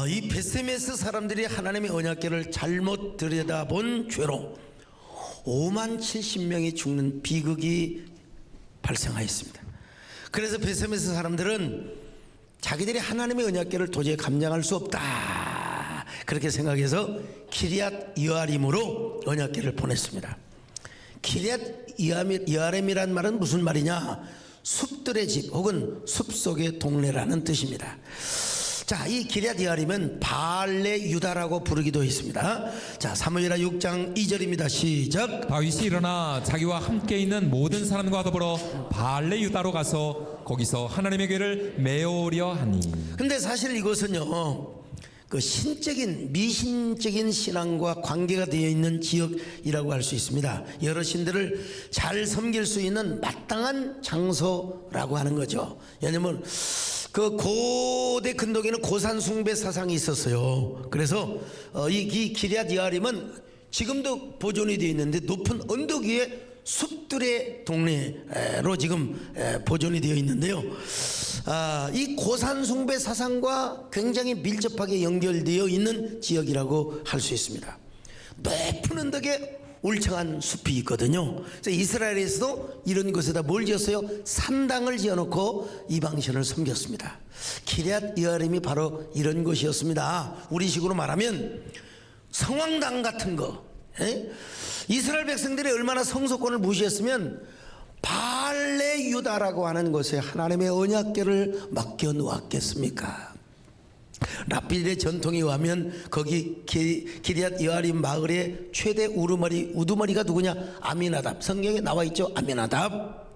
이 베세메스 사람들이 하나님의 언약궤를 잘못 들여다본 죄로 5만 70명이 죽는 비극이 발생하였습니다. 그래서 베세메스 사람들은 자기들이 하나님의 언약궤를 도저히 감당할 수 없다 그렇게 생각해서 기럇 여아림으로 언약궤를 보냈습니다. 기럇 여아림이란 말은 무슨 말이냐? 숲들의 집 혹은 숲속의 동네라는 뜻입니다. 자, 이 기럇 여아림은 바알레 유다라고 부르기도 했습니다. 자, 사무엘하 6장 2절입니다. 시작. 다윗이 일어나 자기와 함께 있는 모든 사람과 더불어 바알레 유다로 가서 거기서 하나님의 궤를 메우려 하니. 근데 사실 이것은요, 그 신적인 미신적인 신앙과 관계가 되어 있는 지역이라고 할 수 있습니다. 여러 신들을 잘 섬길 수 있는 마땅한 장소라고 하는 거죠. 왜냐하면 그 고대 근동에는 고산 숭배 사상이 있었어요. 그래서 이 기럇 여아림은 지금도 보존이 되어 있는데 높은 언덕 위에 숲들의 동네로 지금 보존이 되어 있는데요. 이 고산 숭배 사상과 굉장히 밀접하게 연결되어 있는 지역이라고 할 수 있습니다. 높은 언덕에 울창한 숲이 있거든요. 그래서 이스라엘에서도 이런 곳에다 뭘 지었어요? 산당을 지어놓고 이방신을 섬겼습니다. 기럇 여아림이 바로 이런 곳이었습니다. 우리식으로 말하면 성황당 같은 거. 이스라엘 백성들이 얼마나 성소권을 무시했으면 바알레 유다라고 하는 곳에 하나님의 언약궤를 맡겨 놓았겠습니까? 라피들의 전통에 의하면 거기 기럇 여아림 마을의 최대 우두머리가 누구냐? 아미나답. 성경에 나와 있죠. 아미나답.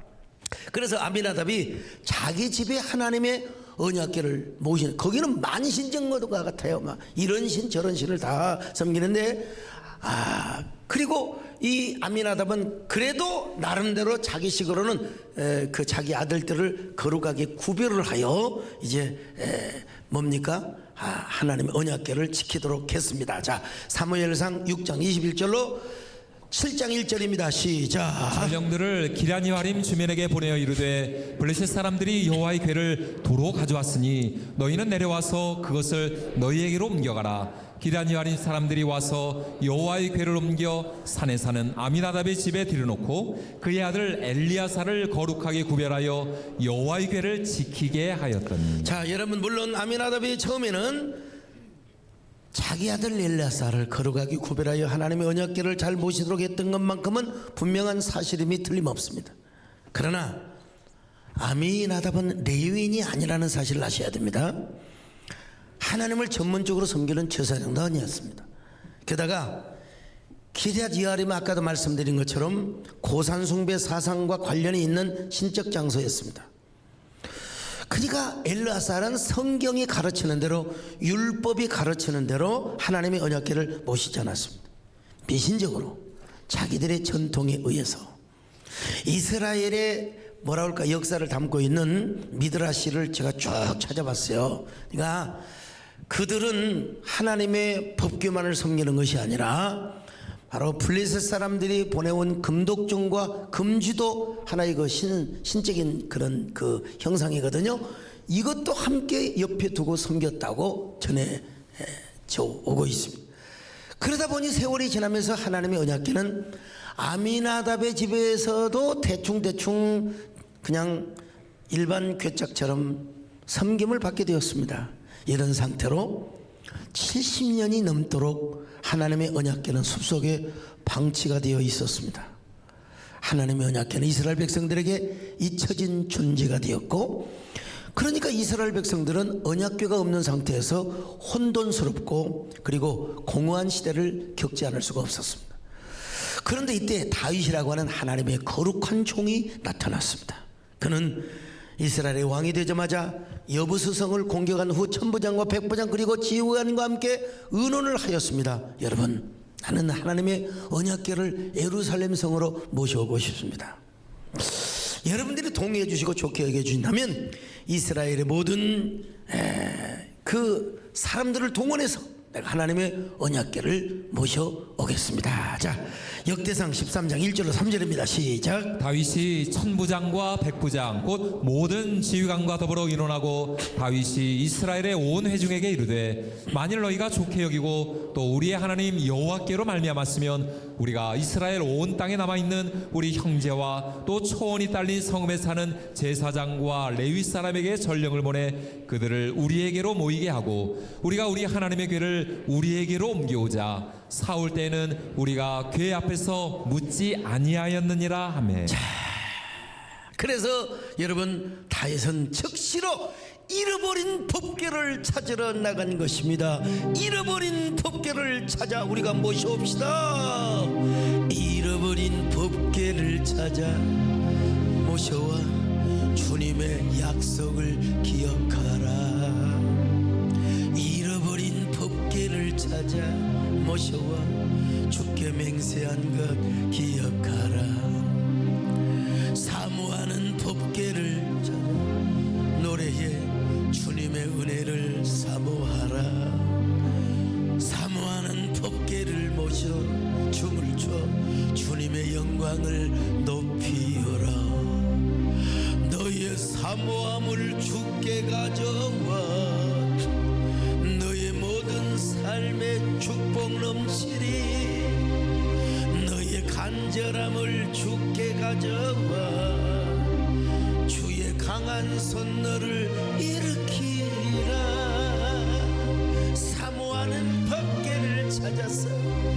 그래서 아미나답이 자기 집에 하나님의 언약궤를 모시는, 거기는 만신정거가 같아요. 막 이런 신 저런 신을 다 섬기는데, 그리고 이 아미나답은 그래도 나름대로 자기식으로는 그 자기 아들들을 거룩하게 구별을 하여 이제 뭡니까? 하나님의 언약궤를 지키도록 했습니다. 자, 사무엘상 6장 21절로 7장 1절입니다. 시작. 전령들을 기럇 여아림 주민에게 보내어 이르되 블레셋 사람들이 여호와의 궤를 도로 가져왔으니 너희는 내려와서 그것을 너희에게로 옮겨가라. 기럇 여아림 사람들이 와서 여호와의 궤를 옮겨 산에 사는 아미나답의 집에 들여놓고 그의 아들 엘리야사를 거룩하게 구별하여 여호와의 궤를 지키게 하였더니. 자, 여러분, 물론 아미나답이 처음에는 자기 아들 엘리야사를 거룩하게 구별하여 하나님의 언약궤를 잘 모시도록 했던 것만큼은 분명한 사실임이 틀림없습니다. 그러나 아미나답은 레위인이 아니라는 사실을 아셔야 됩니다. 하나님을 전문적으로 섬기는 제사장도 아니었습니다. 게다가 기럇 여아림은 아까도 말씀드린 것처럼 고산숭배 사상과 관련이 있는 신적 장소였습니다. 그러니까 엘르아사는 성경이 가르치는 대로, 율법이 가르치는 대로 하나님의 언약궤를 모시지 않았습니다. 미신적으로 자기들의 전통에 의해서. 이스라엘의 뭐라 할까 역사를 담고 있는 미드라시를 제가 쭉 찾아봤어요. 그러니까 그들은 하나님의 법규만을 섬기는 것이 아니라 바로 블레셋 사람들이 보내온 금독종과 금쥐도 하나의 그 신적인 그런 그 형상이거든요. 이것도 함께 옆에 두고 섬겼다고 전해 오고 있습니다. 그러다 보니 세월이 지나면서 하나님의 언약궤는 아미나답의 집에서도 대충 그냥 일반 궤짝처럼 섬김을 받게 되었습니다. 이런 상태로 70년이 넘도록 하나님의 언약궤는 숲속에 방치가 되어 있었습니다. 하나님의 언약궤는 이스라엘 백성들에게 잊혀진 존재가 되었고, 그러니까 이스라엘 백성들은 언약궤가 없는 상태에서 혼돈스럽고 그리고 공허한 시대를 겪지 않을 수가 없었습니다. 그런데 이때 다윗이라고 하는 하나님의 거룩한 종이 나타났습니다. 그는 이스라엘의 왕이 되자마자 여부스성을 공격한 후 천부장과 백부장 그리고 지휘관과 함께 의논을 하였습니다. 여러분, 나는 하나님의 언약궤를 예루살렘 성으로 모셔오고 싶습니다. 여러분들이 동의해 주시고 좋게 여겨 주신다면 이스라엘의 모든 그 사람들을 동원해서 내가 하나님의 언약궤를 모셔오겠습니다. 자, 역대상 13장 1절로 3절입니다. 시작. 다윗이 천부장과 백부장 곧 모든 지휘관과 더불어 의논하고 다윗이 이스라엘의 온 회중에게 이르되 만일 너희가 좋게 여기고 또 우리의 하나님 여호와께로 말미암았으면 우리가 이스라엘 온 땅에 남아있는 우리 형제와 또 초원이 딸린 성읍에 사는 제사장과 레위 사람에게 전령을 보내 그들을 우리에게로 모이게 하고 우리가 우리 하나님의 궤를 우리에게로 옮겨오자. 사울 때는 우리가 궤 앞에서 묻지 아니하였느니라 하매. 그래서 여러분, 다윗은 즉시로 잃어버린 법궤를 찾으러 나간 것입니다. 잃어버린 법궤를 찾아 우리가 모셔옵시다. 잃어버린 법궤를 찾아 모셔와 주님의 약속을 기억하라. 잃어버린 법궤를 찾아 모셔와 주께 맹세한 것 기억하라. 사모하는 법궤를 찾아 노래해 주님의 은혜를 사모하라. 사모하는 법궤를 모셔 춤을 춰 주님의 영광을 높이어라. 너의 사모함을 주께 가져와 너의 모든 삶의 축복 넘치리. 너의 간절함을 주께 가져와 주의 강한 손 너를 일으키라. 사모하는 법궤를 찾았어.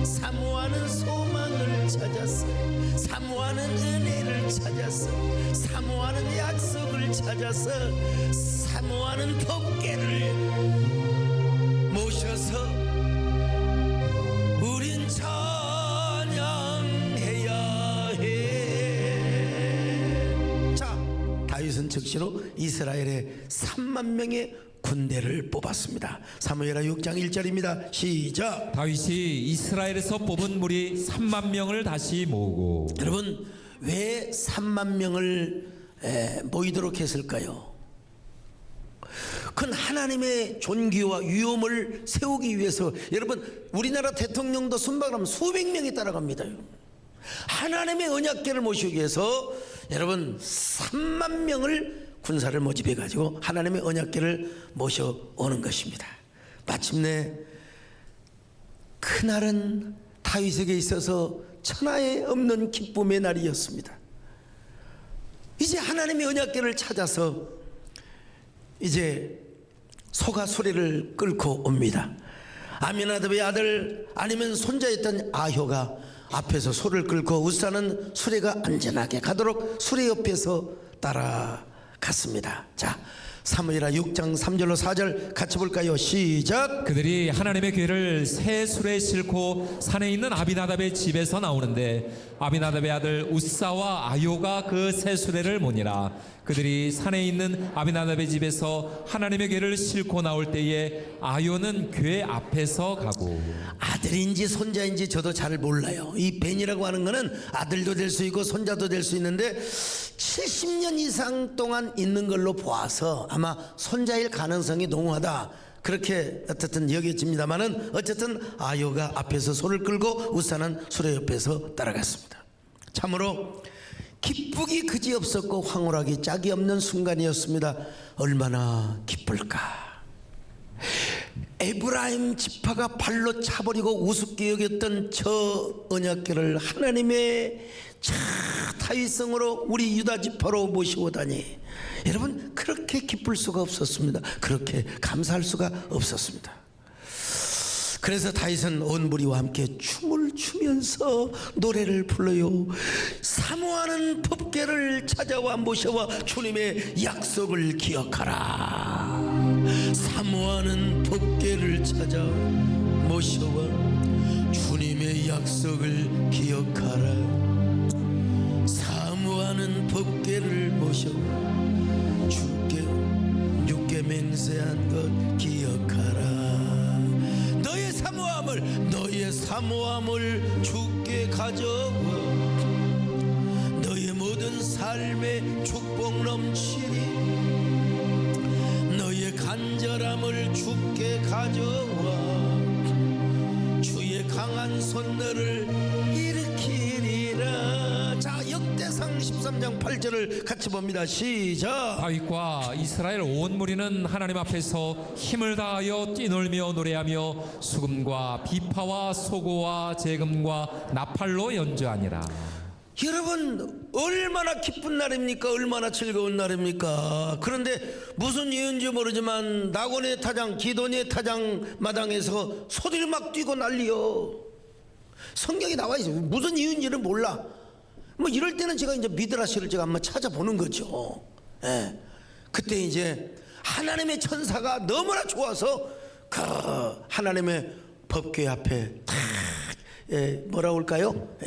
사모하는 소망을 찾았어. 사모하는 은혜를 찾았어. 사모하는 약속을 찾았어. 사모하는 법궤를 모셔서 우린 찬양해야 해. 자, 다윗은 즉시로 이스라엘의 3만 명의 군대를 뽑았습니다. 사무엘하 6장 1절입니다. 시작. 다윗이 이스라엘에서 뽑은 무리 3만 명을 다시 모으고. 여러분, 왜 3만 명을 모이도록 했을까요? 그건 하나님의 존귀와 위엄을 세우기 위해서. 여러분, 우리나라 대통령도 순방하면 수백 명이 따라갑니다. 하나님의 언약궤를 모시기 위해서 여러분 3만 명을 군사를 모집해 가지고 하나님의 언약궤를 모셔오는 것입니다. 마침내 그날은 다윗에게 있어서 천하에 없는 기쁨의 날이었습니다. 이제 하나님의 언약궤를 찾아서 이제 소가 수레를 끌고 옵니다. 아미나답의 아들 아니면 손자였던 아효가 앞에서 소를 끌고 우사는 수레가 안전하게 가도록 수레 옆에서 따라갔습니다. 자, 사무엘하 6장 3절로 4절 같이 볼까요? 시작. 그들이 하나님의 궤를 새 수레에 싣고 산에 있는 아비나답의 집에서 나오는데 아비나답의 아들 우사와 아요가 그 새 수레를 모니라. 그들이 산에 있는 아비나답의 집에서 하나님의 궤를 싣고 나올 때에 아요는 궤 앞에서 가고. 아들인지 손자인지 저도 잘 몰라요. 이 벤이라고 하는 거는 아들도 될 수 있고 손자도 될 수 있는데 70년 이상 동안 있는 걸로 보아서 아마 손자일 가능성이 농후하다, 그렇게 어쨌든 여겨집니다만은 어쨌든 아요가 앞에서 소를 끌고 우사는 수레 옆에서 따라갔습니다. 참으로 기쁘기 그지없었고 황홀하기 짝이 없는 순간이었습니다. 얼마나 기쁠까. 에브라임 지파가 발로 차버리고 우습게 여겼던 저 언약궤를 하나님의 다윗성으로 우리 유다 지파로 모시오다니, 여러분 그렇게 기쁠 수가 없었습니다. 그렇게 감사할 수가 없었습니다. 그래서 다윗은 온 무리와 함께 춤을 추면서 노래를 불러요. 사모하는 법궤를 찾아와 모셔와 주님의 약속을 기억하라. 사모하는 법궤를 찾아 모셔와 주님의 약속을 기억하라. 사모하는 법궤를 모셔와 주께 맹세한 것 기억하라. 너의 사모함을 주께 가져와 너의 모든 삶의 축복 넘치리. 너의 간절함을 주께 가져와 강한 손 너를 일으키리라. 자, 역대상 13장 8절을 같이 봅니다. 시작. 다윗과 이스라엘 온 무리는 하나님 앞에서 힘을 다하여 뛰놀며 노래하며 수금과 비파와 소고와 재금과 나팔로 연주하니라. 여러분, 얼마나 기쁜 날입니까? 얼마나 즐거운 날입니까? 그런데 무슨 이유인지 모르지만 낙원의 타장, 기돈의 타장 마당에서 소들이 막 뛰고 난리요. 성경에 나와 있어요. 무슨 이유인지는 몰라. 뭐 이럴 때는 제가 이제 미드라시를 제가 한번 찾아보는 거죠. 예. 그때 이제 하나님의 천사가 너무나 좋아서 그 하나님의 법궤 앞에 탁 뭐라고 할까요?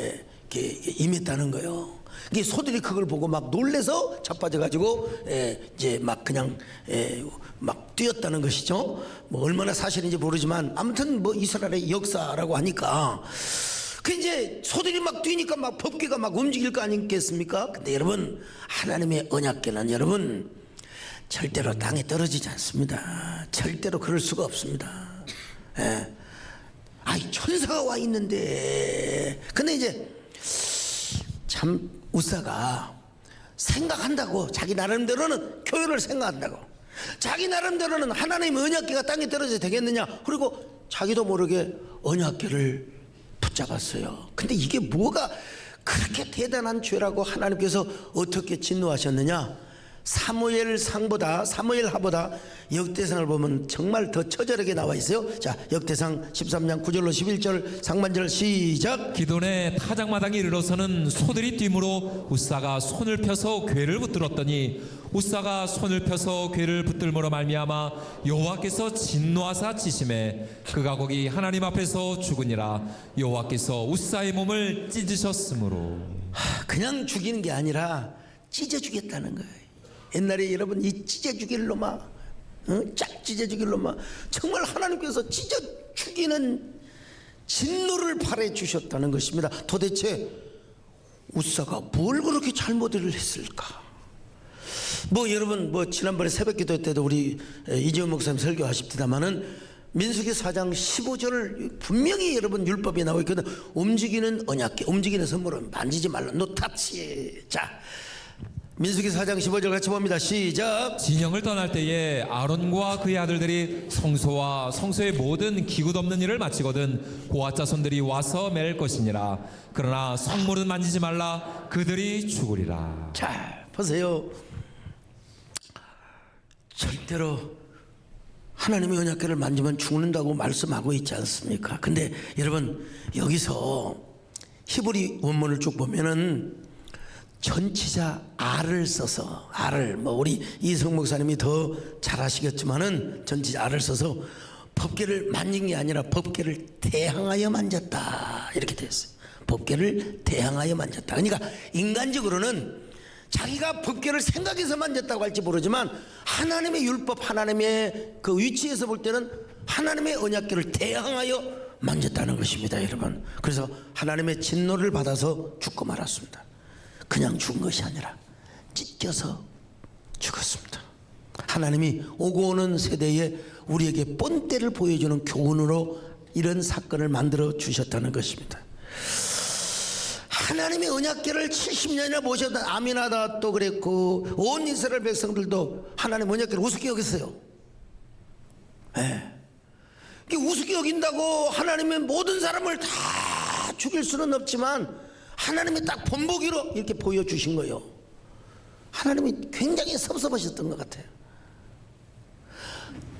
임했다는 거예요. 이게 소들이 그걸 보고 막 놀래서 자빠져가지고 이제 막 그냥 막 뛰었다는 것이죠. 뭐 얼마나 사실인지 모르지만 아무튼 뭐 이스라엘의 역사라고 하니까 그 이제 소들이 막 뛰니까 막 법궤가 막 움직일 거 아니겠습니까? 근데 여러분, 하나님의 언약궤는 여러분 절대로 땅에 떨어지지 않습니다. 절대로 그럴 수가 없습니다. 아이, 천사가 와 있는데. 근데 이제 참 우사가 생각한다고, 자기 나름대로는 교회를 생각한다고, 자기 나름대로는 하나님의 언약궤가 땅에 떨어져야 되겠느냐, 그리고 자기도 모르게 언약궤를 붙잡았어요. 근데 이게 뭐가 그렇게 대단한 죄라고 하나님께서 어떻게 진노하셨느냐? 사무엘하보다 역대상을 보면 정말 더 처절하게 나와 있어요. 자, 역대상 13장 9절로 11절 상반절 시작. 기돈의 타작마당에 이르러서는 소들이 뛰므로 우사가 손을 펴서 궤를 붙들었더니 우사가 손을 펴서 궤를 붙들므로 말미암아 여호와께서 진노하사 치심에 그가 거기 하나님 앞에서 죽으니라. 여호와께서 우사의 몸을 찢으셨으므로. 그냥 죽이는 게 아니라 찢어 주겠다는 거예요. 옛날에 여러분, 이 찢어 죽일 놈아, 쫙 찢어 죽일 놈아, 정말 하나님께서 찢어 죽이는 진노를 발해 주셨다는 것입니다. 도대체 우사가 뭘 그렇게 잘못을 했을까? 뭐 여러분, 뭐 지난번에 새벽기도 때도 우리 이재훈 목사님 설교하십니다마는 민수기 4장 15절을 분명히 여러분 율법에 나와 있거든. 움직이는 언약궤, 움직이는 선물은 만지지 말라. 노 타치. 자, 민수기 4장 15절 같이 봅니다. 시작. 진영을 떠날 때에 아론과 그의 아들들이 성소와 성소의 모든 기구 덮는 일을 마치거든 고아 자손들이 와서 맬 것이니라. 그러나 성물은 만지지 말라. 그들이 죽으리라. 자, 보세요. 절대로 하나님의 언약궤를 만지면 죽는다고 말씀하고 있지 않습니까? 근데 여러분, 여기서 히브리 원문을 쭉 보면은 전치자 알을 써서, 알을, 뭐 우리 이성 목사님이 더 잘하시겠지만은 전치자 알을 써서 법궤를 만진 게 아니라 법궤를 대항하여 만졌다, 이렇게 되어 있어요. 법궤를 대항하여 만졌다. 그러니까 인간적으로는 자기가 법궤를 생각해서 만졌다고 할지 모르지만 하나님의 율법, 하나님의 그 위치에서 볼 때는 하나님의 언약궤를 대항하여 만졌다는 것입니다, 여러분. 그래서 하나님의 진노를 받아서 죽고 말았습니다. 그냥 죽은 것이 아니라 찢겨서 죽었습니다. 하나님이 오고 오는 세대에 우리에게 본때를 보여주는 교훈으로 이런 사건을 만들어 주셨다는 것입니다. 하나님의 언약궤를 70년이나 모셨던 아미나답도 그랬고 온 이스라엘 백성들도 하나님 언약궤를 우습게 여겼어요. 우습게 여긴다고 하나님의 모든 사람을 다 죽일 수는 없지만 하나님이 딱 본보기로 이렇게 보여주신 거예요. 하나님이 굉장히 섭섭하셨던 것 같아요.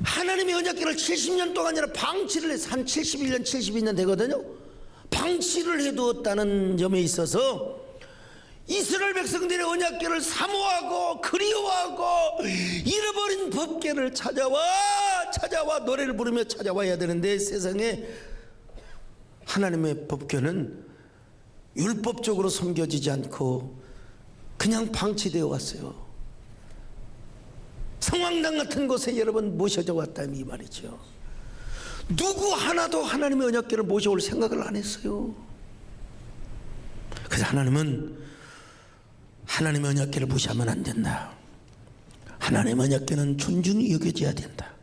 하나님의 언약궤를 70년 동안 아니라 방치를 해서 한 71년 72년 되거든요. 방치를 해두었다는 점에 있어서 이스라엘 백성들의 언약궤를 사모하고 그리워하고 잃어버린 법궤를 찾아와 노래를 부르며 찾아와야 되는데, 세상에 하나님의 법궤는 율법적으로 섬겨지지 않고 그냥 방치되어 왔어요. 성황당 같은 곳에 여러분 모셔져 왔다, 이 말이죠. 누구 하나도 하나님의 언약궤를 모셔올 생각을 안 했어요. 그래서 하나님은 하나님의 언약궤를 무시하면 안 된다. 하나님의 언약궤는 존중이 여겨져야 된다.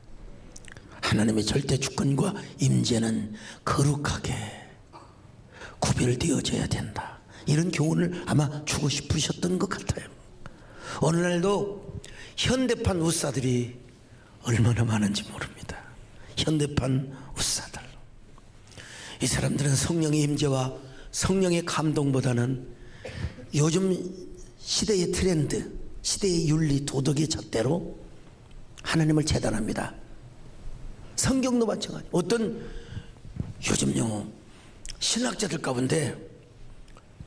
하나님의 절대 주권과 임재는 거룩하게 구별되어져야 된다. 이런 교훈을 아마 주고 싶으셨던 것 같아요. 오늘날도 현대판 우사들이 얼마나 많은지 모릅니다. 현대판 우사들. 이 사람들은 성령의 임재와 성령의 감동보다는 요즘 시대의 트렌드, 시대의 윤리, 도덕의 잣대로 하나님을 재단합니다. 성경도 마찬가지. 어떤 요즘요 신학자들 가운데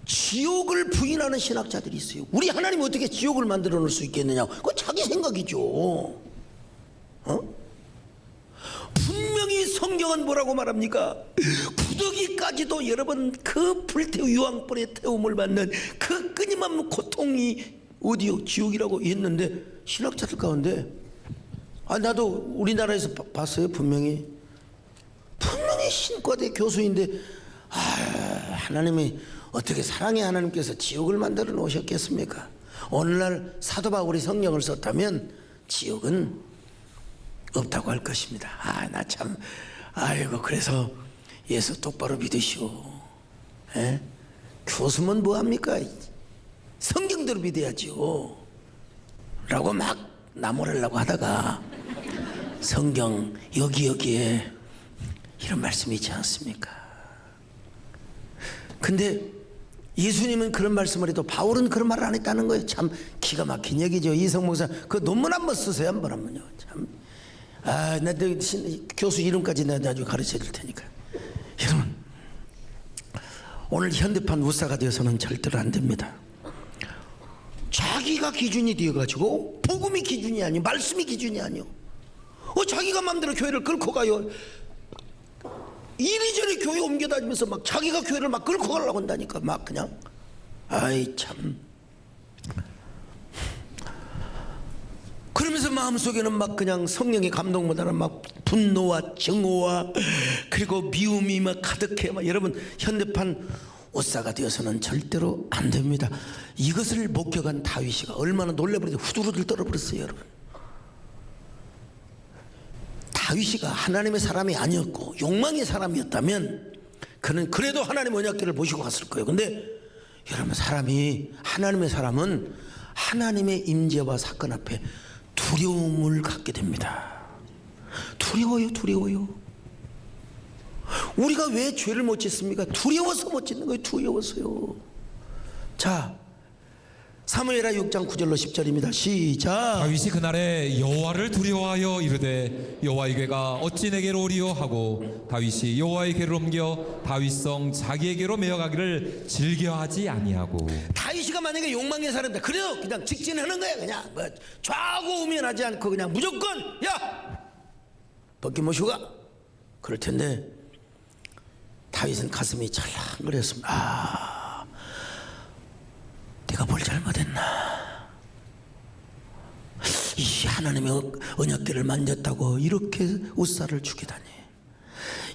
지옥을 부인하는 신학자들이 있어요. 우리 하나님이 어떻게 지옥을 만들어 놓을 수 있겠느냐. 그건 자기 생각이죠. 분명히 성경은 뭐라고 말합니까? 구더기까지도 여러분 그 불태우 유황불에 태움을 받는 그 끊임없는 고통이 어디요? 지옥이라고 했는데 신학자들 가운데 나도 우리나라에서 봤어요. 분명히 신과대 교수인데 하나님이 어떻게 사랑의 하나님께서 지옥을 만들어 놓으셨겠습니까? 오늘날 사도 바울이 성령을 썼다면 지옥은 없다고 할 것입니다. 나 참 아이고 그래서 예수 똑바로 믿으시오. 교수면 뭐합니까? 성경대로 믿어야지요 라고 막 나무라려고 하다가 성경 여기에 이런 말씀이 있지 않습니까? 근데 예수님은 그런 말씀을 해도 바울은 그런 말을 안 했다는 거예요. 참 기가 막힌 얘기죠. 이성 목사 그 논문 한번 쓰세요. 한번요. 참 나 교수 이름까지 내가 나중에 가르쳐 줄 테니까. 여러분 오늘 현대판 우사가 되어서는 절대로 안 됩니다. 자기가 기준이 되어가지고 복음이 기준이 아니요 말씀이 기준이 아니요 자기가 마음대로 교회를 끌고 가요. 이리저리 교회 옮겨다니면서 막 자기가 교회를 막 끌고 가려고 한다니까. 막 그냥 참 그러면서 마음속에는 막 그냥 성령의 감동보다는 막 분노와 증오와 그리고 미움이 막 가득해. 막 여러분 현대판 오사가 되어서는 절대로 안 됩니다. 이것을 목격한 다윗이가 얼마나 놀래버리죠. 후두루들 떨어버렸어요. 여러분 다윗이가 하나님의 사람이 아니었고 욕망의 사람이었다면 그는 그래도 하나님 언약궤를 모시고 갔을 거예요. 근데 여러분 하나님의 사람은 하나님의 임재와 사건 앞에 두려움을 갖게 됩니다. 두려워요. 우리가 왜 죄를 못 짓습니까? 두려워서 못 짓는 거예요. 두려워서요. 자 사무엘하 6장 9절로 10절입니다. 시작. 다윗이 그날에 여호와를 두려워하여 이르되 여호와의 궤가 어찌 내게로 오리요 하고 다윗이 여호와의 궤를 옮겨 다윗성 자기에게로 메어가기를 즐겨하지 아니하고. 다윗이가 만약에 욕망의 사람이다 그래요. 그냥 직진하는 거야. 그냥 뭐 좌고 우면하지 않고 그냥 무조건 야 벗기 모시고 가 그럴 텐데 다윗은 가슴이 찰랑거렸습니다. 내가 뭘 잘못했나? 이 하나님의 언약궤를 만졌다고 이렇게 우사를 죽이다니.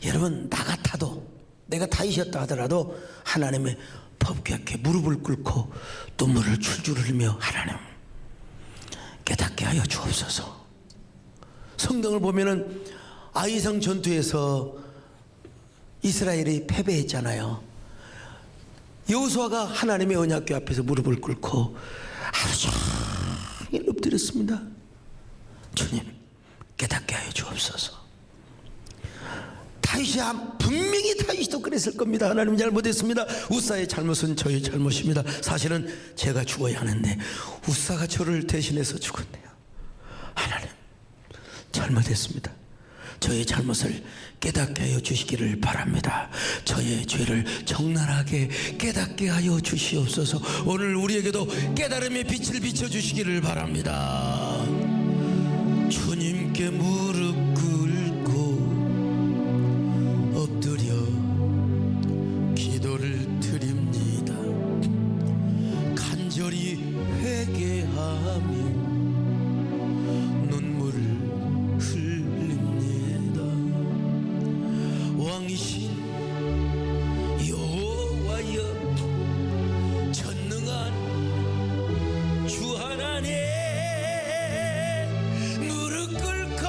여러분 나 같아도 내가 다윗이었다 하더라도 하나님의 법궤 앞에 무릎을 꿇고 눈물을 줄줄 흘리며 하나님 깨닫게 하여 주옵소서. 성경을 보면은 아이성 전투에서 이스라엘이 패배했잖아요. 여호수아가 하나님의 언약궤 앞에서 무릎을 꿇고 하루 종일 엎드렸습니다. 주님 깨닫게 하여 주옵소서. 다윗이 분명히 다윗도 그랬을 겁니다. 하나님 잘못했습니다. 우사의 잘못은 저의 잘못입니다. 사실은 제가 죽어야 하는데 우사가 저를 대신해서 죽었네요. 하나님 잘못했습니다. 저의 잘못을 깨닫게 하여 주시기를 바랍니다. 저의 죄를 적나라하게 깨닫게 하여 주시옵소서. 오늘 우리에게도 깨달음의 빛을 비춰주시기를 바랍니다. 주님께 무릎 꿇고 엎드려 기도를 드립니다. 간절히 회개하며 눈물을 흘립니다. 왕이신 여호와여 전능한 주 하나님 무릎 꿇고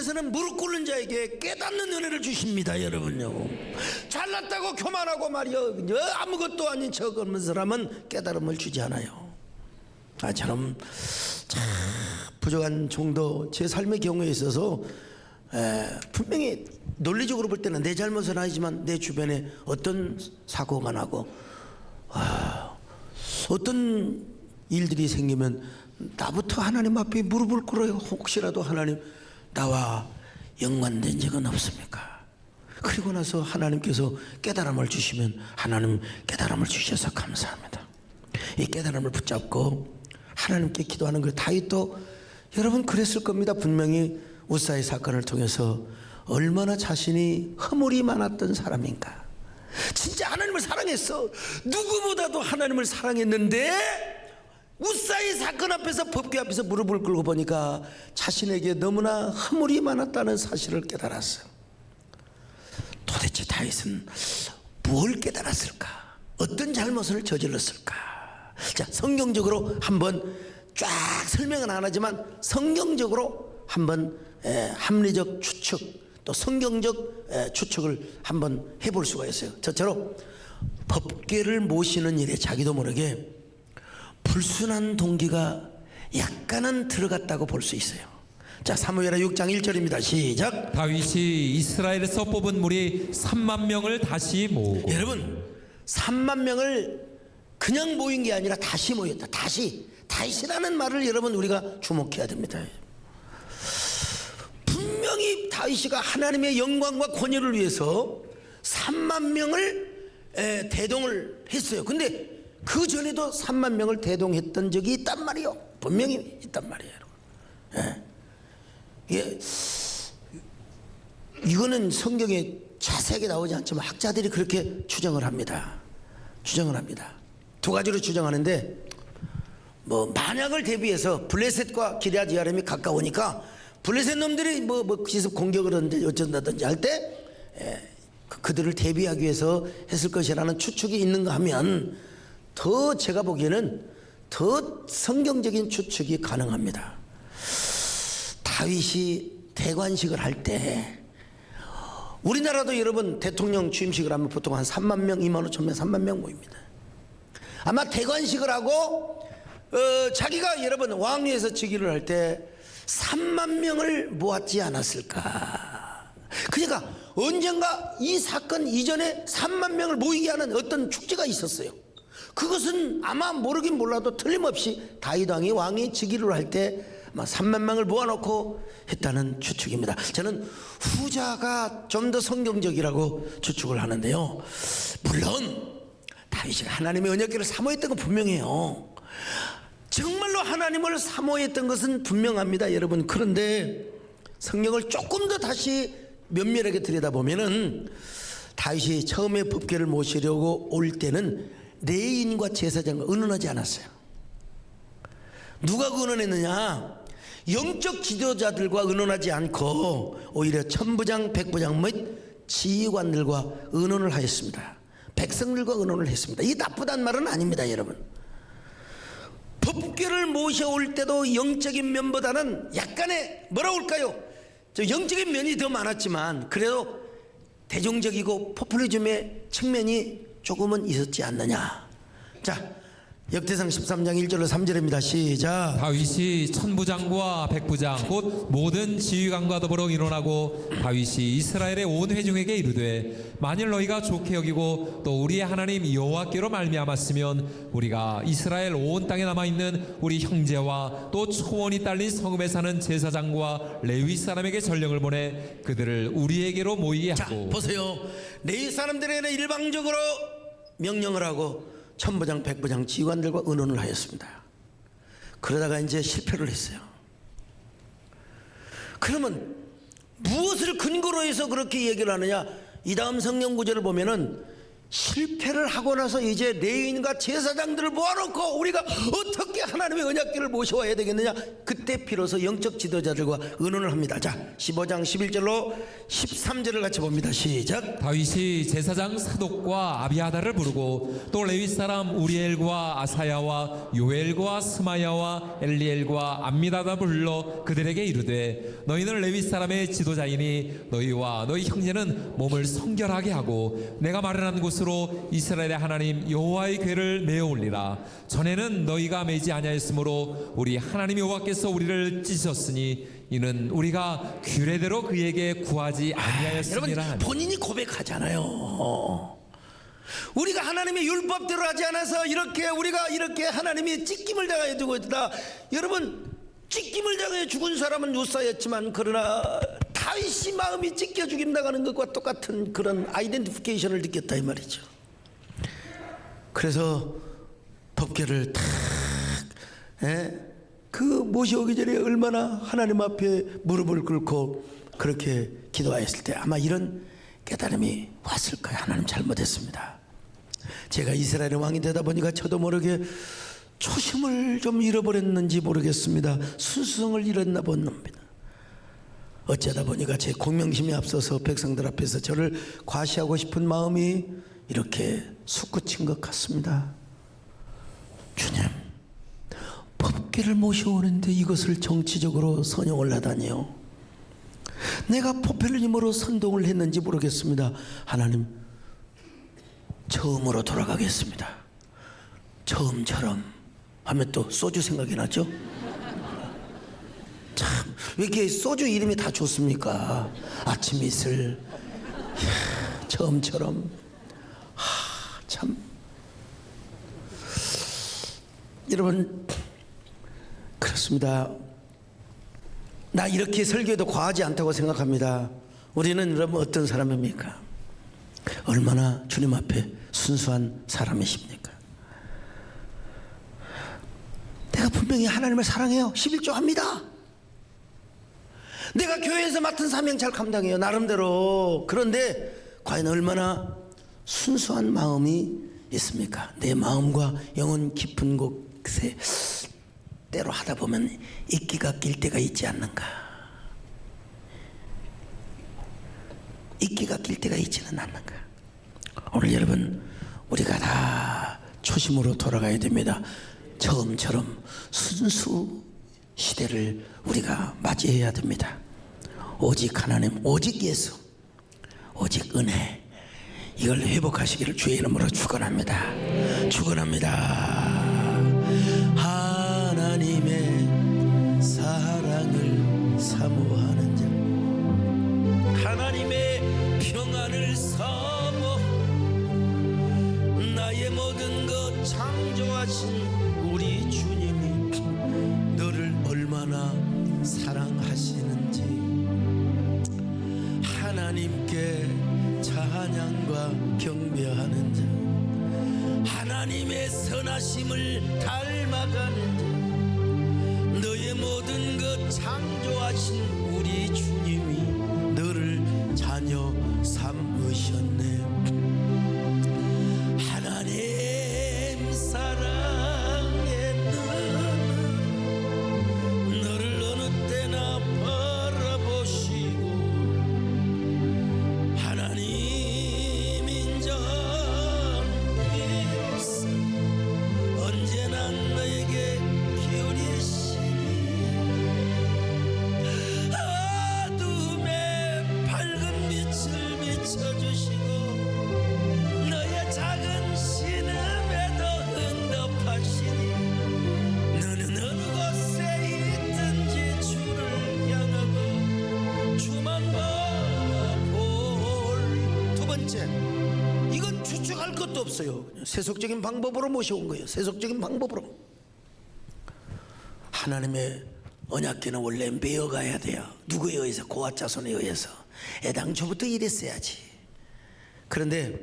하나님께서는 무릎 꿇는 자에게 깨닫는 은혜를 주십니다. 여러분요, 잘났다고 교만하고 말이요 아무것도 아닌 척 없는 사람은 깨달음을 주지 않아요. 저는 참 부족한 정도 제 삶의 경우에 있어서 분명히 논리적으로 볼 때는 내 잘못은 아니지만 내 주변에 어떤 사고가 나고 어떤 일들이 생기면 나부터 하나님 앞에 무릎을 꿇어요. 혹시라도 하나님, 나와 연관된 적은 없습니까? 그리고 나서 하나님께서 깨달음을 주시면 하나님 깨달음을 주셔서 감사합니다. 이 깨달음을 붙잡고 하나님께 기도하는 거예요. 다윗도 여러분 그랬을 겁니다. 분명히 우사의 사건을 통해서 얼마나 자신이 허물이 많았던 사람인가. 진짜 하나님을 사랑했어. 누구보다도 하나님을 사랑했는데 우사의 사건 앞에서, 법궤 앞에서 무릎을 꿇고 보니까 자신에게 너무나 허물이 많았다는 사실을 깨달았어요. 도대체 다윗은 뭘 깨달았을까? 어떤 잘못을 저질렀을까? 자, 성경적으로 한번 쫙 설명은 안 하지만 성경적으로 한번 합리적 추측, 또 성경적 추측을 한번 해볼 수가 있어요. 저처럼 법궤를 모시는 일에 자기도 모르게 불순한 동기가 약간은 들어갔다고 볼 수 있어요. 자, 사무엘하 6장 1절입니다. 시작. 다윗이 이스라엘에서 뽑은 무리 3만 명을 다시 모으고. 여러분 3만 명을 그냥 모인 게 아니라 다시 모였다. 다시라는 말을 여러분 우리가 주목해야 됩니다. 분명히 다윗이가 하나님의 영광과 권위를 위해서 3만 명을 대동을 했어요. 근데 그 전에도 3만 명을 대동했던 적이 있단 말이요. 분명히 있단 말이에요. 이거는 성경에 자세하게 나오지 않지만 학자들이 그렇게 추정을 합니다. 두 가지로 추정하는데, 만약을 대비해서 블레셋과 기럇 여아림이 가까우니까 블레셋 놈들이 기습 공격을 하든지 어쩐다든지 할 때 그들을 대비하기 위해서 했을 것이라는 추측이 있는가 하면 더 제가 보기에는 더 성경적인 추측이 가능합니다. 다윗이 대관식을 할 때, 우리나라도 여러분 대통령 취임식을 하면 보통 한 3만 명, 2만 5천 명, 3만 명 모입니다. 아마 대관식을 하고 자기가 여러분 왕위에서 즉위를 할 때 3만 명을 모았지 않았을까. 그러니까 언젠가 이 사건 이전에 3만 명을 모이게 하는 어떤 축제가 있었어요. 그것은 아마 모르긴 몰라도 틀림없이 다윗 왕이 즉위를 할 때 3만 명을 모아놓고 했다는 추측입니다. 저는 후자가 좀 더 성경적이라고 추측을 하는데요. 물론 다윗이 하나님의 언약궤를 사모했던 건 분명해요. 정말로 하나님을 사모했던 것은 분명합니다, 여러분. 그런데 성경을 조금 더 다시 면밀하게 들여다보면은 다윗이 처음에 법궤를 모시려고 올 때는 레위인과 제사장과 의논하지 않았어요. 누가 의논했느냐? 영적 지도자들과 의논하지 않고 오히려 천부장, 백부장 및 지휘관들과 의논을 하였습니다. 백성들과 의논을 했습니다. 이게 나쁘단 말은 아닙니다, 여러분. 법궤를 모셔올 때도 영적인 면보다는 약간의 뭐라고 할까요? 영적인 면이 더 많았지만 그래도 대중적이고 포퓰리즘의 측면이 조금은 있었지 않느냐. 자, 역대상 13장 1절로 3절입니다. 시작. 다윗이 천부장과 백부장 곧 모든 지휘관과 더불어 의논하고 다윗이 이스라엘의 온 회중에게 이르되 만일 너희가 좋게 여기고 또 우리의 하나님 여호와께로 말미암았으면 우리가 이스라엘 온 땅에 남아있는 우리 형제와 또 초원이 딸린 성읍에 사는 제사장과 레위 사람에게 전령을 보내 그들을 우리에게로 모이게 하고. 자, 보세요. 레위 사람들에게는 일방적으로 명령을 하고 천부장, 백부장, 지휘관들과 의논을 하였습니다. 그러다가 이제 실패를 했어요. 그러면 무엇을 근거로 해서 그렇게 얘기를 하느냐? 이 다음 성경 구절을 보면은 실패를 하고 나서 이제 레위인과 제사장들을 모아놓고 우리가 어떻게 하나님의 언약궤를 모셔와야 되겠느냐, 그때 비로소 영적 지도자들과 의논을 합니다. 자, 15장 11절로 13절을 같이 봅니다. 시작. 다윗이 제사장 사독과 아비아다를 부르고 또 레위 사람 우리엘과 아사야와 요엘과 스마야와 엘리엘과 암미다다 불러 그들에게 이르되 너희는 레위 사람의 지도자이니 너희와 너희 형제는 몸을 성결하게 하고 내가 마련한 곳으로 이스라엘의 하나님 여호와의 궤를 메어 올리라. 전에는 너희가 매지 아니하였으므로 우리 하나님 여호와께서 우리를 찢으셨으니 이는 우리가 규례대로 그에게 구하지 아니하였음이라. 여러분, 본인이 고백하잖아요. 우리가 하나님의 율법대로 하지 않아서 우리가 이렇게 하나님이 찢김을 당하여 두고 있다. 여러분, 찢김을 당해 죽은 사람은 요사였지만 그러나 다윗이 마음이 찢겨 죽임 당하는 것과 똑같은 그런 아이덴티피케이션을 느꼈다 이 말이죠. 그래서 법궤를 탁 그 모셔오기 전에 얼마나 하나님 앞에 무릎을 꿇고 그렇게 기도하였을 때 아마 이런 깨달음이 왔을 거예요. 하나님 잘못했습니다. 제가 이스라엘의 왕이 되다 보니까 저도 모르게 초심을 좀 잃어버렸는지 모르겠습니다. 순수성을 잃었나 봅니다. 어쩌다 보니까 제 공명심이 앞서서 백성들 앞에서 저를 과시하고 싶은 마음이 이렇게 솟구친 것 같습니다. 주님, 법궤를 모셔오는데 이것을 정치적으로 선용을 하다니요. 내가 포편을 힘으로 선동을 했는지 모르겠습니다. 하나님, 처음으로 돌아가겠습니다. 처음처럼 하면 또 소주 생각이 나죠? 참, 왜 이렇게 소주 이름이 다 좋습니까? 아침 이슬, 처음처럼. 참, 여러분, 그렇습니다. 나 이렇게 설교도 과하지 않다고 생각합니다. 우리는 여러분 어떤 사람입니까? 얼마나 주님 앞에 순수한 사람이십니까? 내가 분명히 하나님을 사랑해요. 11조 합니다. 내가 교회에서 맡은 사명 잘 감당해요. 나름대로. 그런데 과연 얼마나 순수한 마음이 있습니까? 내 마음과 영혼 깊은 곳에 때로 하다 보면 이끼가 낄 때가 있지 않는가? 이끼가 낄 때가 있지는 않는가? 오늘 여러분, 우리가 다 초심으로 돌아가야 됩니다. 처음처럼 순수 시대를 우리가 맞이해야 됩니다. 오직 하나님, 오직 예수, 오직 은혜, 이걸 회복하시기를 주의 이름으로 축원합니다. 축원합니다. 하나님의 사랑을 사모하는 자, 하나님의 평안을 사모, 나의 모든 것 창조하신 우리 주님이 너를 얼마나 사랑하시는지 하나님께 찬양과 경배하는 자, 하나님의 선하심을 닮아가는 자, 너의 모든 것 창조하신 우리 주님이 너를 자녀 삼으셨네. 하나님 사랑의 눈은 너를 어느 때나 바라보시고 하나님 인자는 비로소 언제나 너에게 기울이시니 어둠에 밝은 빛을 비춰주시고 너의 작은 신음에도 응답하시니 너는 어느 곳에 있든지 주를 향하고 주만 바라볼. 두 번째, 이건 추측할 것도 없어요. 그냥 세속적인 방법으로 모셔온 거예요. 세속적인 방법으로. 하나님의 언약궤는 원래 메어가야 돼요. 누구에 의해서? 고아 자손에 의해서. 애당초부터 이랬어야지. 그런데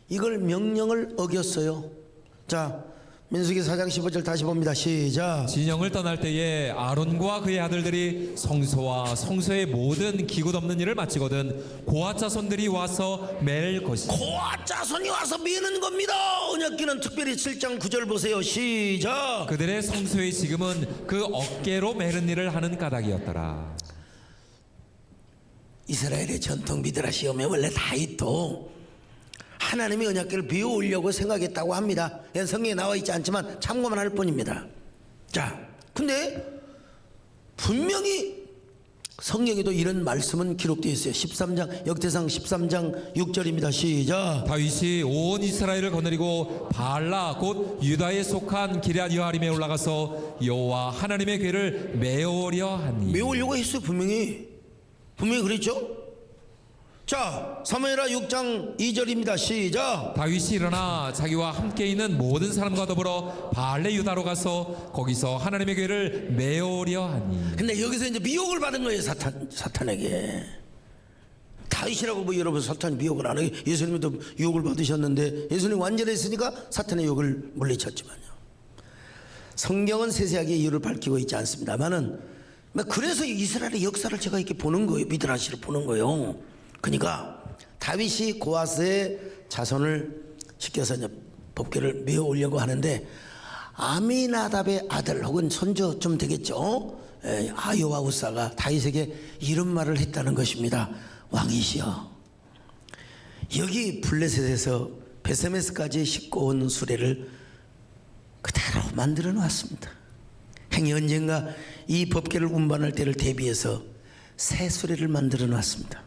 이걸 명령을 어겼어요. 자, 민수기 4장 15절 다시 봅니다. 시작. 진영을 떠날 때에 아론과 그의 아들들이 성소와 성소의 모든 기구 덮는 일을 마치거든 고아 자손들이 와서 맬 것이다. 고아 자손이 와서 미는 겁니다. 언약궤는 특별히 7장 9절 보세요. 시작. 그들의 성소의 지금은 그 어깨로 매는 일을 하는 까닭이었더라. 이스라엘의 전통 미드라 시험에 원래 다윗도 하나님의 언약궤를 비워오려고 생각했다고 합니다. 이건 성경에 나와 있지 않지만 참고만 할 뿐입니다. 자, 근데 분명히 성경에도 이런 말씀은 기록되어 있어요. 13장 역대상 13장 6절입니다. 시작. 다윗이 온 이스라엘을 거느리고 바알라 곧 유다에 속한 기럇 여아림에 올라가서 여호와 하나님의 궤를 메우려 하니. 메우려고 했어요. 분명히 그랬죠. 자, 사무엘하 6장 2절입니다. 시작. 다윗이 일어나 자기와 함께 있는 모든 사람과 더불어 바알레 유다로 가서 거기서 하나님의 궤를 메우려 하니. 근데 여기서 이제 미혹을 받은 거예요. 사탄에게. 다윗이라고 뭐 여러분 사탄이 미혹을 안 해요. 예수님도 유혹을 받으셨는데 예수님 완전했으니까 사탄의 유혹을 물리쳤지만요. 성경은 세세하게 이유를 밝히고 있지 않습니다만은 그래서 이스라엘의 역사를 제가 이렇게 보는 거예요. 미드라시를 보는 거예요. 그러니까 다윗이 고아스의 자손을 시켜서 이제 법궤를 메어 오려고 하는데 아미나답의 아들 혹은 손주 좀 되겠죠. 아요와 우사가 다윗에게 이런 말을 했다는 것입니다. 왕이시여, 여기 블레셋에서 베세메스까지 싣고 온 수레를 그대로 만들어 놨습니다. 행여 언젠가 이 법궤를 운반할 때를 대비해서 새 수레를 만들어 놨습니다.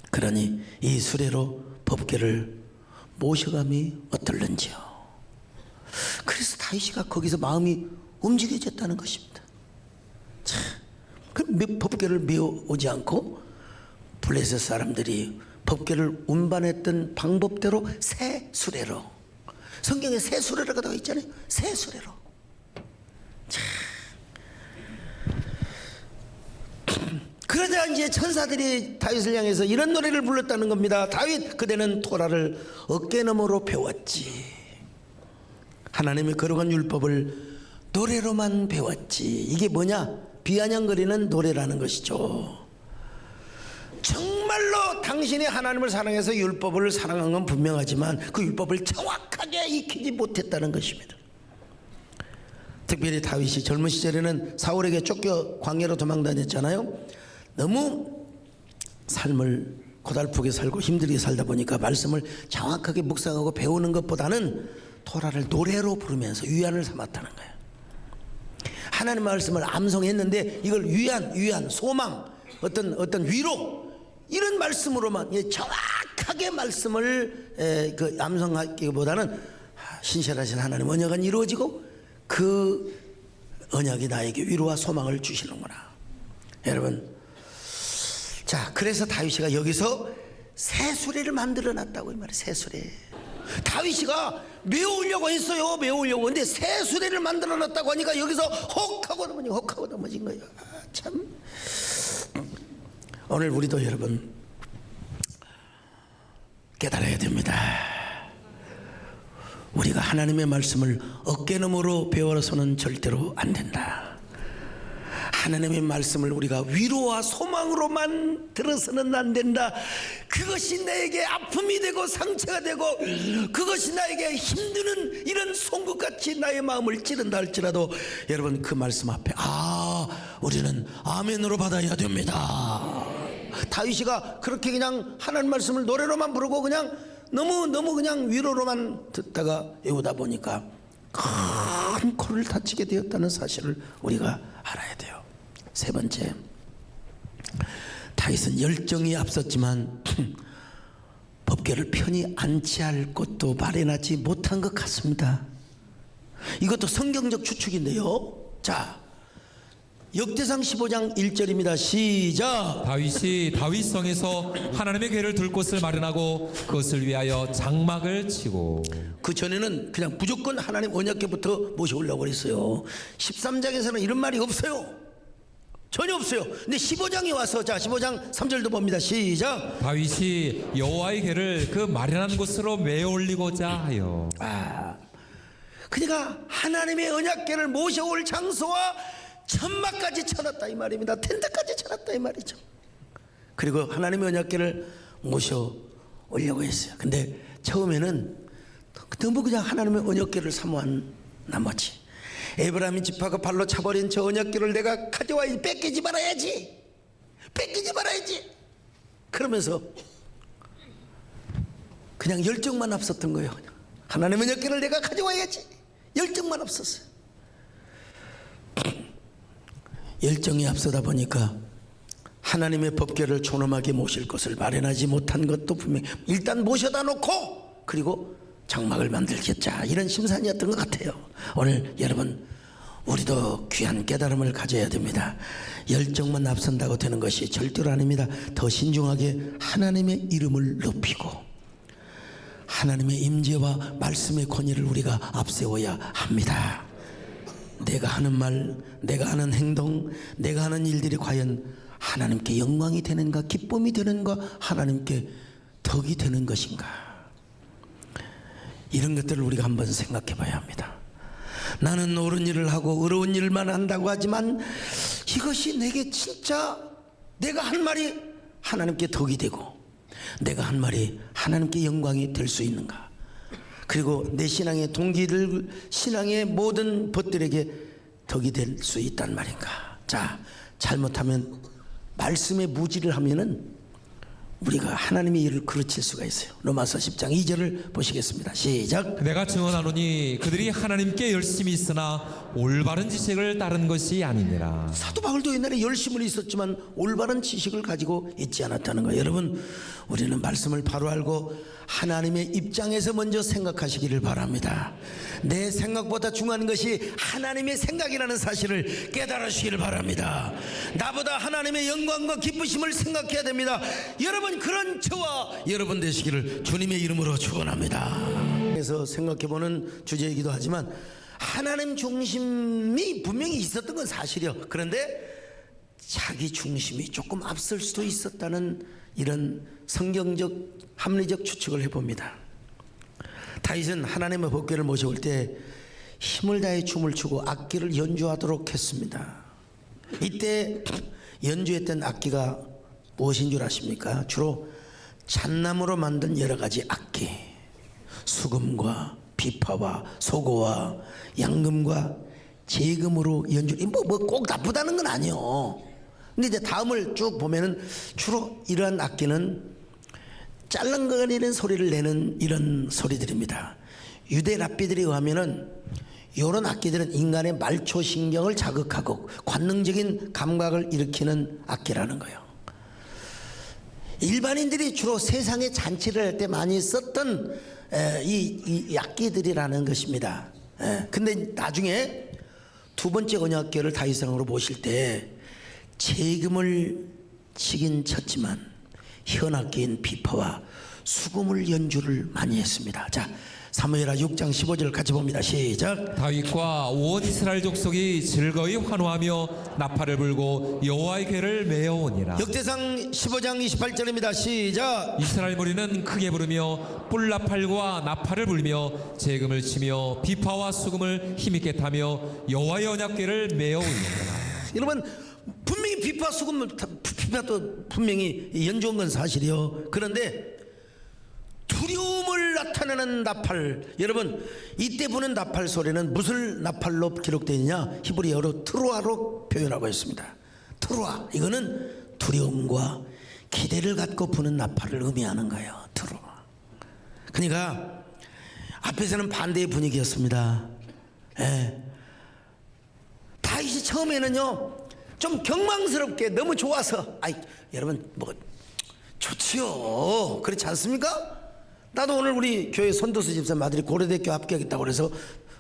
그러니 이 수레로 법궤를 모셔감이 어떨는지요. 그래서 다윗이가 거기서 마음이 움직여졌다는 것입니다. 참, 그럼 법궤를 메어 오지 않고 블레셋 사람들이 법궤를 운반했던 방법대로 새 수레로, 성경에 새 수레라고 되어 있잖아요. 새 수레로. 참. 그러자 이제 천사들이 다윗을 향해서 이런 노래를 불렀다는 겁니다. 다윗, 그대는 토라를 어깨너머로 배웠지. 하나님의 거룩한 율법을 노래로만 배웠지. 이게 뭐냐? 비아냥거리는 노래라는 것이죠. 정말로 당신이 하나님을 사랑해서 율법을 사랑한 건 분명하지만 그 율법을 정확하게 익히지 못했다는 것입니다. 특별히 다윗이 젊은 시절에는 사울에게 쫓겨 광야로 도망다녔잖아요. 너무 삶을 고달프게 살고 힘들게 살다 보니까 말씀을 정확하게 묵상하고 배우는 것보다는 토라를 노래로 부르면서 위안을 삼았다는 거예요. 하나님 말씀을 암송했는데 이걸 위안, 소망, 어떤 위로, 이런 말씀으로만 정확하게 말씀을 암송하기보다는 신실하신 하나님 언약은 이루어지고 그 언약이 나에게 위로와 소망을 주시는구나. 여러분, 자, 그래서 다윗이가 여기서 새 수레를 만들어 놨다고 이 말이에요. 새 수레. 다윗이가 메우려고 했어요. 메우려고. 근데 새 수레를 만들어 놨다고 하니까 여기서 혹하고 넘어진 거예요. 참. 오늘 우리도 여러분 깨달아야 됩니다. 우리가 하나님의 말씀을 어깨너머로 배워서는 절대로 안 된다. 하나님의 말씀을 우리가 위로와 소망으로만 들어서는 안 된다. 그것이 나에게 아픔이 되고 상처가 되고 그것이 나에게 힘드는 이런 송곳같이 나의 마음을 찌른다 할지라도 여러분 그 말씀 앞에 우리는 아멘으로 받아야 됩니다. 다윗이가 그렇게 그냥 하나님 말씀을 노래로만 부르고 그냥 너무 그냥 위로로만 듣다가 외우다 보니까 큰 코를 다치게 되었다는 사실을 우리가 알아야 돼요. 세 번째, 다윗은 열정이 앞섰지만 법궤를 편히 안치할 곳도 마련하지 못한 것 같습니다. 이것도 성경적 추측인데요. 자, 역대상 15장 1절입니다. 시작. 다윗이 다윗성에서 하나님의 궤를 둘 곳을 마련하고 그것을 위하여 장막을 치고. 그 전에는 그냥 무조건 하나님 언약궤부터 모셔오려고 그랬어요. 13장에서는 이런 말이 없어요. 전혀 없어요. 근데 15장에 와서, 자 15장 3절도 봅니다. 시작. 다윗이 여호와의 궤를 그 마련한 곳으로 메어 올리고자 하여. 그러니까 하나님의 언약궤를 모셔올 장소와 천막까지 쳐놨다 이 말입니다. 텐트까지 쳐놨다 이 말이죠. 그리고 하나님의 언약궤를 모셔오려고 했어요. 근데 처음에는 너무 그냥 하나님의 언약궤를 사모한 나머지 에브라임 지파가 발로 차버린 저 언약궤를 내가 가져와야지, 뺏기지 말아야지, 뺏기지 말아야지 그러면서 그냥 열정만 앞섰던 거예요. 그냥 하나님의 언약궤를 내가 가져와야지 열정만 앞섰어요. 열정이 앞서다 보니까 하나님의 법궤를 존엄하게 모실 것을 마련하지 못한 것도 분명히 일단 모셔다 놓고 그리고 장막을 만들겠자 이런 심산이었던 것 같아요. 오늘 여러분 우리도 귀한 깨달음을 가져야 됩니다. 열정만 앞선다고 되는 것이 절대로 아닙니다. 더 신중하게 하나님의 이름을 높이고 하나님의 임재와 말씀의 권위를 우리가 앞세워야 합니다. 내가 하는 말, 내가 하는 행동, 내가 하는 일들이 과연 하나님께 영광이 되는가, 기쁨이 되는가, 하나님께 덕이 되는 것인가, 이런 것들을 우리가 한번 생각해 봐야 합니다. 나는 옳은 일을 하고 의로운 일만 한다고 하지만 이것이 내게 진짜 내가 한 말이 하나님께 덕이 되고 내가 한 말이 하나님께 영광이 될 수 있는가, 그리고 내 신앙의 동기들, 신앙의 모든 것들에게 덕이 될 수 있단 말인가. 자, 잘못하면 말씀에 무지를 하면은 우리가 하나님의 일을 그르칠 수가 있어요. 로마서 10장 2절을 보시겠습니다. 시작. 내가 증언하노니 그들이 하나님께 열심히 있으나 올바른 지식을 따른 것이 아니니라. 사도 바울도 옛날에 열심을 있었지만 올바른 지식을 가지고 있지 않았다는 거예요. 여러분, 우리는 말씀을 바로 알고 하나님의 입장에서 먼저 생각하시기를 바랍니다. 내 생각보다 중요한 것이 하나님의 생각이라는 사실을 깨달으시기를 바랍니다. 나보다 하나님의 영광과 기쁘심을 생각해야 됩니다. 여러분, 그런 저와 여러분 되시기를 주님의 이름으로 축원합니다. 그래서 생각해보는 주제이기도 하지만 하나님 중심이 분명히 있었던 건 사실이요. 그런데 자기 중심이 조금 앞설 수도 있었다는 이런 성경적 합리적 추측을 해봅니다. 다윗은 하나님의 법궤를 모셔올 때 힘을 다해 춤을 추고 악기를 연주하도록 했습니다. 이때 연주했던 악기가 무엇인 줄 아십니까? 주로 잣나무로 만든 여러 가지 악기, 수금과 비파와 소고와 양금과 재금으로 연주. 뭐 꼭 나쁘다는 건 아니요. 근데 이제 다음을 쭉 보면은 주로 이러한 악기는 짤랑거리는 소리를 내는 이런 소리들입니다. 유대 랍비들에 의하면은 이런 악기들은 인간의 말초 신경을 자극하고 관능적인 감각을 일으키는 악기라는 거예요. 일반인들이 주로 세상에 잔치를 할 때 많이 썼던 이 악기들이라는 것입니다. 근데 나중에 두 번째 언약궤를 다윗상으로 모실 때 재금을 치긴 쳤지만 현악기인 비파와 수금을 연주를 많이 했습니다. 자, 사무엘하 6장 15절 같이 봅니다. 시작. 다윗과 온 이스라엘 족속이 즐거이 환호하며 나팔을 불고 여호와의 궤를 메어오니라. 역대상 15장 28절입니다. 시작. 이스라엘 무리는 크게 부르며 뿔나팔과 나팔을 불며 재금을 치며 비파와 수금을 힘있게 타며 여호와의 언약궤를 메어오니라. 여러분, 분명히 비파 수금을 비파도 분명히 연주한 건 사실이요. 그런데 두려움을 나타내는 나팔, 여러분 이때 부는 나팔 소리는 무슨 나팔로 기록되어 있느냐? 히브리어로 트루아로 표현하고 있습니다. 트루아, 이거는 두려움과 기대를 갖고 부는 나팔을 의미하는 거예요. 트루아. 그러니까 앞에서는 반대의 분위기였습니다. 다윗이 처음에는요 좀 경망스럽게 너무 좋아서, 여러분 뭐 좋지요, 그렇지 않습니까? 나도 오늘 우리 교회 선도수 집사님 아들이 고려대학교 합격했다고 그래서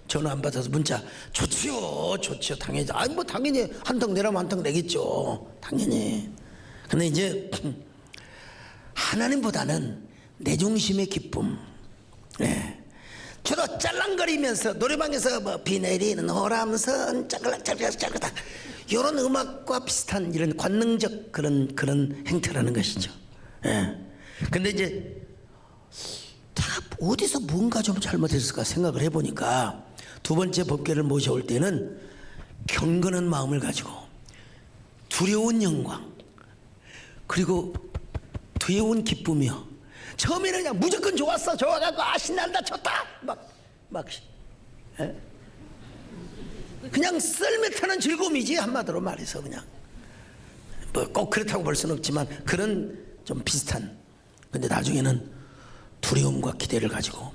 전화 안 받아서 문자, 좋지요 당연히. 뭐 당연히 한턱 내라면 한턱 내겠죠, 당연히. 근데 이제 하나님보다는 내 중심의 기쁨, 주로 짤랑거리면서 노래방에서 뭐 비 내리는 호람선 짜글락짜글락 이런 음악과 비슷한 이런 관능적 그런 행태라는 것이죠. 근데 이제 다 어디서 뭔가 좀 잘못했을까 생각을 해보니까 두 번째 법궤를 모셔올 때는 경건한 마음을 가지고 두려운 영광 그리고 두려운 기쁨이요. 처음에는 그냥 무조건 좋았어. 좋아가지고 신난다 좋다 막 그냥 썰매 타는 즐거움이지. 한마디로 말해서 그냥 뭐 꼭 그렇다고 볼 수는 없지만 그런 좀 비슷한. 근데 나중에는 두려움과 기대를 가지고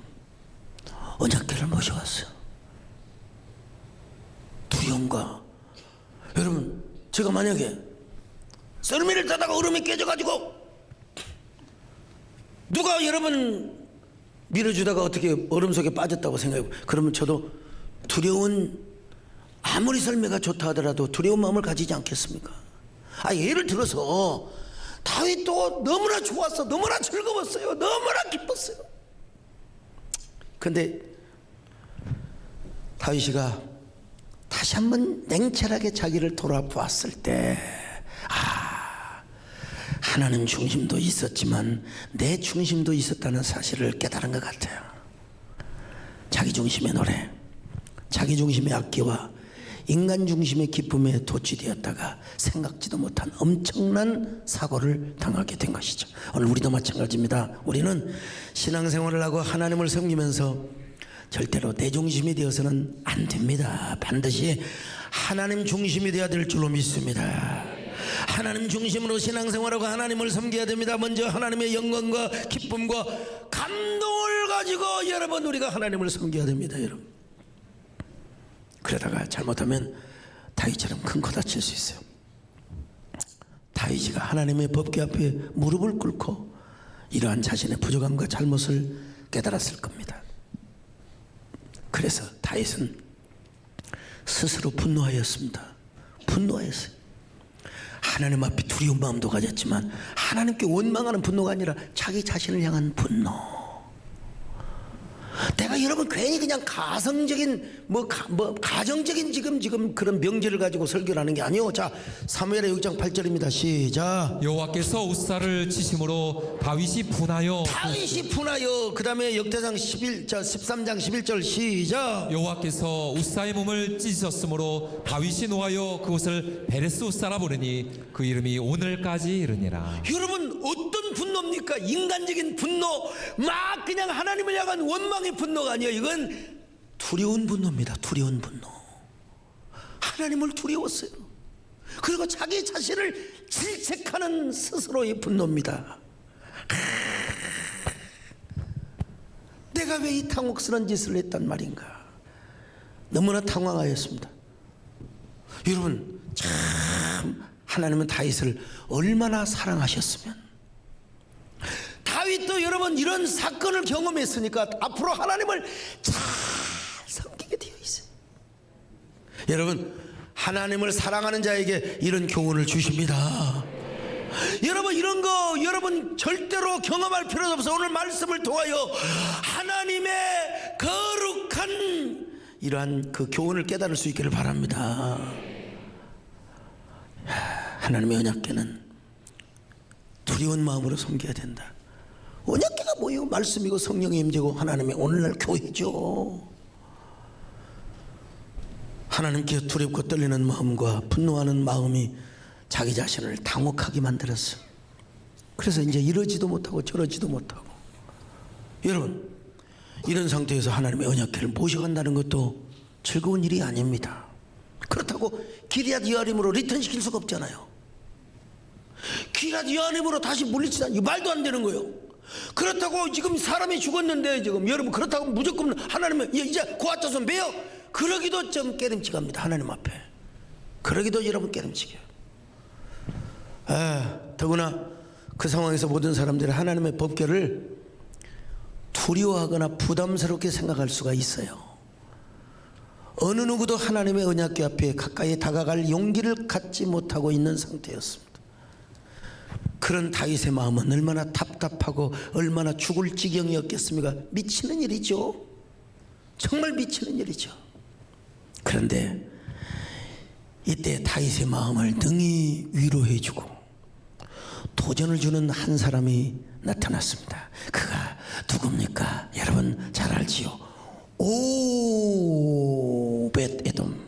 언약궤를 모셔왔어요. 두려움과 여러분 제가 만약에 썰매를 타다가 얼음이 깨져가지고 누가 여러분 밀어주다가 어떻게 얼음 속에 빠졌다고 생각해요. 그러면 저도 두려운 아무리 썰매가 좋다 하더라도 두려운 마음을 가지지 않겠습니까? 예를 들어서 다윗도 너무나 좋았어. 너무나 즐거웠어요. 너무나 기뻤어요. 근데 다윗이가 다시 한번 냉철하게 자기를 돌아보았을 때 하나님 중심도 있었지만 내 중심도 있었다는 사실을 깨달은 것 같아요. 자기 중심의 노래, 자기 중심의 악기와 인간 중심의 기쁨에 도취되었다가 생각지도 못한 엄청난 사고를 당하게 된 것이죠. 오늘 우리도 마찬가지입니다. 우리는 신앙생활을 하고 하나님을 섬기면서 절대로 내 중심이 되어서는 안 됩니다. 반드시 하나님 중심이 되어야 될 줄로 믿습니다. 하나님 중심으로 신앙생활하고 하나님을 섬겨야 됩니다. 먼저 하나님의 영광과 기쁨과 감동을 가지고 여러분 우리가 하나님을 섬겨야 됩니다. 여러분 그러다가 잘못하면 다윗처럼 큰 코 다칠 수 있어요. 다윗이가 하나님의 법궤 앞에 무릎을 꿇고 이러한 자신의 부족함과 잘못을 깨달았을 겁니다. 그래서 다윗은 스스로 분노하였습니다. 분노하였어요. 하나님 앞에 두려운 마음도 가졌지만 하나님께 원망하는 분노가 아니라 자기 자신을 향한 분노. 내가 여러분 괜히 그냥 가성적인 가정적인 지금 그런 명제를 가지고 설교를 하는 게 아니요. 자, 사무엘하 6장 8절입니다. 시작. 여호와께서 우사를 치심으로 다윗이 분하여 그 다음에 역대상 13장 11절 시작. 여호와께서 우사의 몸을 찢으셨으므로 다윗이 노하여 그곳을 베레스 우사라 부르니 그 이름이 오늘까지 이르니라. 여러분 어떤 분노입니까? 인간적인 분노, 막 그냥 하나님을 향한 원망의 분노가 아니에요. 이건 두려운 분노입니다. 두려운 분노. 하나님을 두려웠어요. 그리고 자기 자신을 질책하는 스스로의 분노입니다. 내가 왜 이 당혹스러운 짓을 했단 말인가. 너무나 당황하였습니다. 여러분 참 하나님은 다윗을 얼마나 사랑하셨으면. 다윗도 여러분 이런 사건을 경험했으니까 앞으로 하나님을 잘 섬기게 되어 있어요. 여러분 하나님을 사랑하는 자에게 이런 교훈을 주십니다. 여러분 이런 거 여러분 절대로 경험할 필요도 없어. 오늘 말씀을 통하여 하나님의 거룩한 이러한 그 교훈을 깨달을 수 있기를 바랍니다. 하나님의 언약궤는 두려운 마음으로 섬겨야 된다. 언약궤가 뭐예요? 말씀이고 성령의 임재고 하나님의 오늘날 교회죠. 하나님께 두렵고 떨리는 마음과 분노하는 마음이 자기 자신을 당혹하게 만들었어요. 그래서 이제 이러지도 못하고 저러지도 못하고. 여러분 이런 상태에서 하나님의 언약궤를 모셔간다는 것도 즐거운 일이 아닙니다. 그렇다고 기럇 여아림으로 리턴시킬 수가 없잖아요. 기럇 여아림으로 다시 물리치다, 이거 말도 안 되는 거예요. 그렇다고 지금 사람이 죽었는데 지금 여러분 그렇다고 무조건 하나님은 이제 고아쳐서 매여, 그러기도 좀 깨름직합니다. 하나님 앞에 그러기도 여러분 깨름직해요. 더구나 그 상황에서 모든 사람들이 하나님의 법궤를 두려워하거나 부담스럽게 생각할 수가 있어요. 어느 누구도 하나님의 언약궤 앞에 가까이 다가갈 용기를 갖지 못하고 있는 상태였습니다. 그런 다윗의 마음은 얼마나 답답하고 얼마나 죽을 지경이었겠습니까? 미치는 일이죠. 정말 미치는 일이죠. 그런데 이때 다윗의 마음을 능히 위로해주고 도전을 주는 한 사람이 나타났습니다. 그가 누굽니까? 여러분 잘 알지요. 오벳 에돔,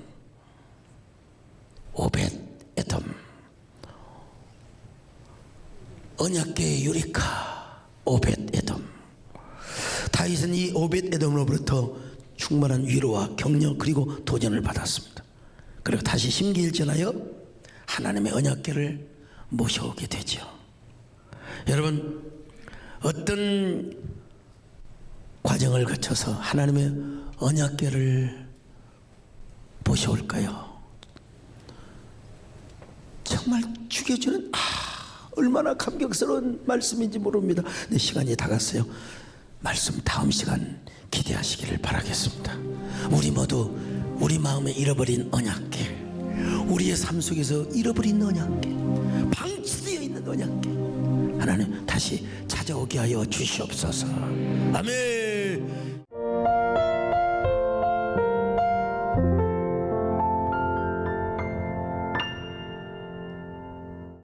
언약궤의 유리카 오벳 에돔. 다윗은 이 오벳 에돔으로부터 충만한 위로와 격려 그리고 도전을 받았습니다. 그리고 다시 심기일전하여 하나님의 언약궤를 모셔오게 되죠. 여러분, 어떤 과정을 거쳐서 하나님의 언약궤를 모셔올까요? 정말 죽여주는 얼마나 감격스러운 말씀인지 모릅니다. 내 시간이 다 갔어요. 말씀 다음 시간 기대하시기를 바라겠습니다. 우리 모두 우리 마음에 잃어버린 언약궤, 우리의 삶 속에서 잃어버린 언약궤, 방치되어 있는 언약궤 하나님 다시 찾아오게 하여 주시옵소서. 아멘.